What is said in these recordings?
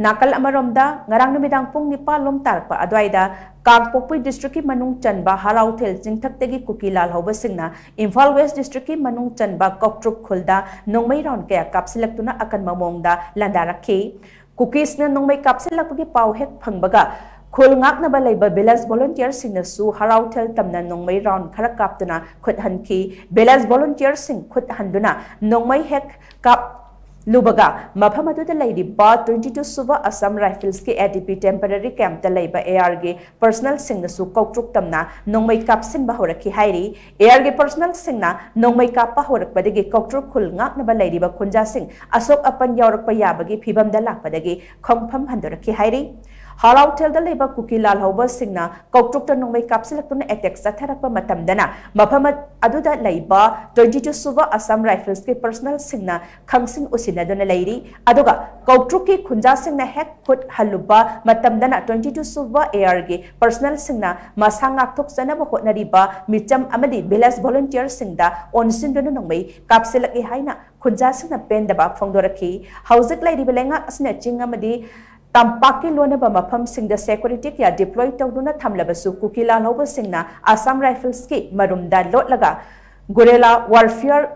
NAKAL AMAROMDA ngarang numidang PUNG nipalom TARAKPA ADUWAIDA KANGPOKPI district ki manung CHANBA HARAOTHEL CHINGTHAK tagi Kuki Lalhouba Shing na IMPHAL West district ki manung CHANBA Koutruk Khul Da Nongmei round kaya Kapshillaktuna Akanba Mawong Da Landarakkhi Cookies na Nongmei Kapsillak pagi pau hek phangbaga Khul ngak na balay ba Belas volunteer sing na su HARAOTHEL tamna Nongmei round kaptuna khut hanki Belas volunteer sing khut handuna Nongmei hek kap Lubaga, Mapamadu the lady ba 22 Suva Assam Rifles ki ADP temporary camp the labor ARG personal sing na su Koutruk tamna Nongmei kapsin bahoraki hairi ARG personal sing na Nongmei kap pahorak badagi Koutruk Khul ngak na ba lady ba kunja sing asok apan yaurak pa yabagi phibam da lakpadagi khongpham handoraki hairi HARAOTHEL the labor Kuki Lalhouba Shing na Koutruk da Nongmei Kapshillaktuna attack sa TARAKPA matamdana mapamat aduda laiba 22 Suva Assam Rifles ki personal sing na khangsing usina dona lairi aduga Koutruk ki khunja sing na hek khut haluba matamdana 22 Suva ARG personal sing na masangak thok sana ba hotnariba micham amadi Belas volunteer sing da onsin dona Nongmei Kapshillaki haina khunja sing na pendaba phongdoraki hauzik lairi belenga asna ching amadi Tampaki lona ba mafam sing da security kya deploy tawduna thamlabasu Kuki Lalhouba Shing na Assam Rifles ki marumda lotlaga guerrilla warfare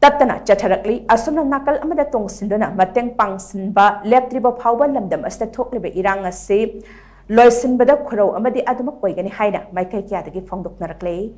tatana chatharakli asumna nakal amada tong sindona mateng pangsinba leptriba phawba lamdam asta thokliba irang ase loisinbada khurau amadi adumak poigani haina maikai kya dagi phongdoknarakle